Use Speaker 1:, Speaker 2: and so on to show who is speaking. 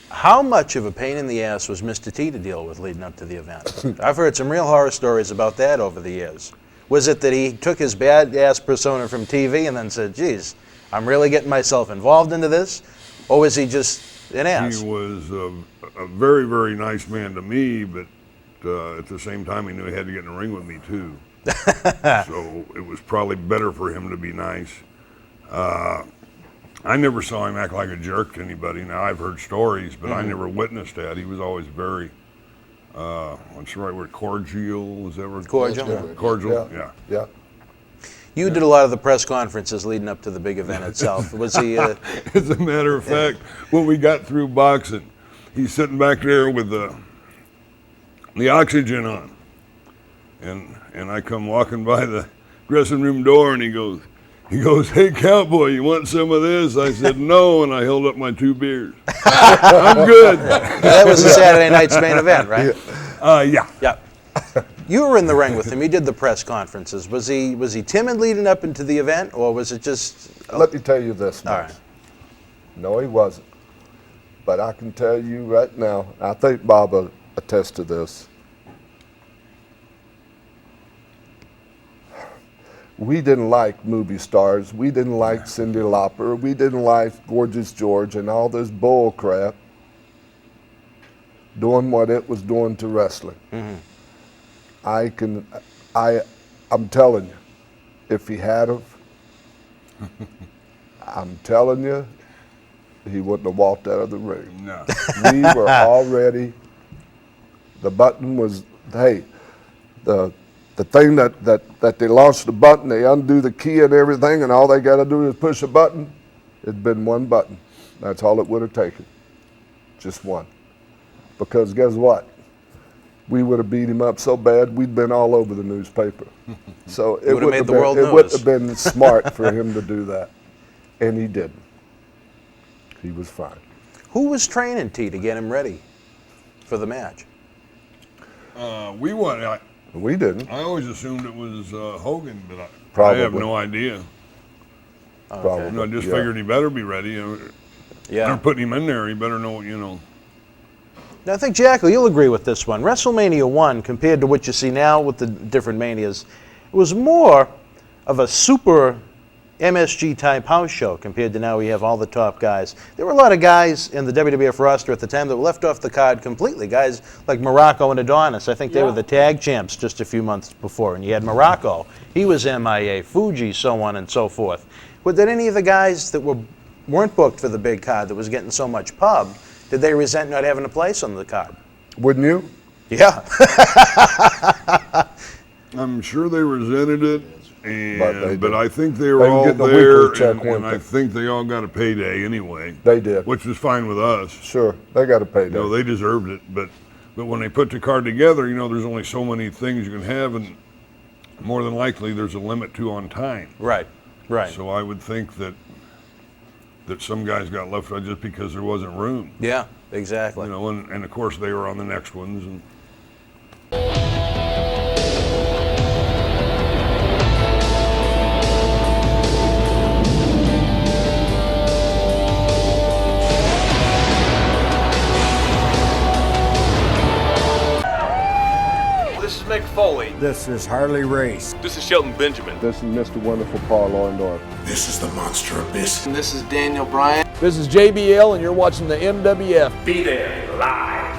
Speaker 1: How much of a pain in the ass was Mr. T to deal with leading up to the event? I've heard some real horror stories about that over the years. Was it that he took his bad-ass persona from TV and then said, geez, I'm really getting myself involved into this? Or was he just an ass?
Speaker 2: He was a very, very nice man to me, but at the same time, he knew he had to get in the ring with me, too. So it was probably better for him to be nice. I never saw him act like a jerk to anybody. Now, I've heard stories, but I never witnessed that. He was always very, what's the right word, cordial? Is that what?
Speaker 1: Cordial.
Speaker 2: Cordial,
Speaker 3: Yeah.
Speaker 1: You did a lot of the press conferences leading up to the big event itself. Was he?
Speaker 2: As a matter of fact, when we got through boxing, he's sitting back there with the oxygen on. And I come walking by the dressing room door, and he goes, hey, cowboy, you want some of this? I said, no, and I held up my 2 beers. I'm good.
Speaker 1: That was the Saturday night's main event, right?
Speaker 2: Yeah.
Speaker 1: Yeah. You were in the ring with him. You did the press conferences. Was he timid leading up into the event, or was it just?
Speaker 3: Let me tell you this,
Speaker 1: All
Speaker 3: Max.
Speaker 1: right.
Speaker 3: No, he wasn't. But I can tell you right now, I think Bob will attest to this. We didn't like movie stars. We didn't like Cyndi Lauper. We didn't like Gorgeous George and all this bull crap doing what it was doing to wrestling. I'm telling you, if he had of, I'm telling you, he wouldn't have walked out of the ring.
Speaker 2: No.
Speaker 3: We were already, the button was, hey, the thing that they launched the button, they undo the key and everything, and all they got to do is push a button. It'd been one button. That's all it would have taken. Just one. Because guess what? We would have beat him up so bad, we'd been all over the newspaper. So it
Speaker 1: would have made the world
Speaker 3: it wouldn't have been smart for him to do that. And he didn't. He was fine.
Speaker 1: Who was training T to get him ready for the match?
Speaker 3: We didn't.
Speaker 2: I always assumed it was Hogan, but I
Speaker 3: Probably.
Speaker 2: have no idea.
Speaker 3: Probably.
Speaker 2: I just figured he better be ready. They're putting him in there. He better know,
Speaker 1: Now, I think, Jackal, you'll agree with this one. WrestleMania 1, compared to what you see now with the different manias, it was more of a super MSG-type house show compared to now we have all the top guys. There were a lot of guys in the WWF roster at the time that were left off the card completely. Guys like Morocco and Adonis. I think they were the tag champs just a few months before. And you had Morocco. He was MIA, Fuji, so on and so forth. But did any of the guys that weren't booked for the big card that was getting so much pub, did they resent not having a place on the card?
Speaker 3: Wouldn't you?
Speaker 1: Yeah.
Speaker 2: I'm sure they resented it, but I think they
Speaker 3: They
Speaker 2: were
Speaker 3: can
Speaker 2: all
Speaker 3: get the
Speaker 2: there,
Speaker 3: weekly check,
Speaker 2: and
Speaker 3: weren't
Speaker 2: I
Speaker 3: they?
Speaker 2: think they all got a payday anyway.
Speaker 3: They did.
Speaker 2: Which was fine with us.
Speaker 3: Sure, they got to pay that.
Speaker 2: They deserved it, but when they put the card together, there's only so many things you can have, and more than likely there's a limit to on time.
Speaker 1: Right.
Speaker 2: So I would think that some guys got left out just because there wasn't room.
Speaker 1: Yeah, exactly.
Speaker 2: And of course they were on the next ones. And
Speaker 4: This is Mick Foley.
Speaker 5: This is Harley Race.
Speaker 4: This is Shelton Benjamin.
Speaker 3: This is Mr. Wonderful Paul Orndorff.
Speaker 6: This is the Monster Abyss.
Speaker 4: And this is Daniel Bryan.
Speaker 7: This is JBL, and you're watching the MWF.
Speaker 6: Be there live.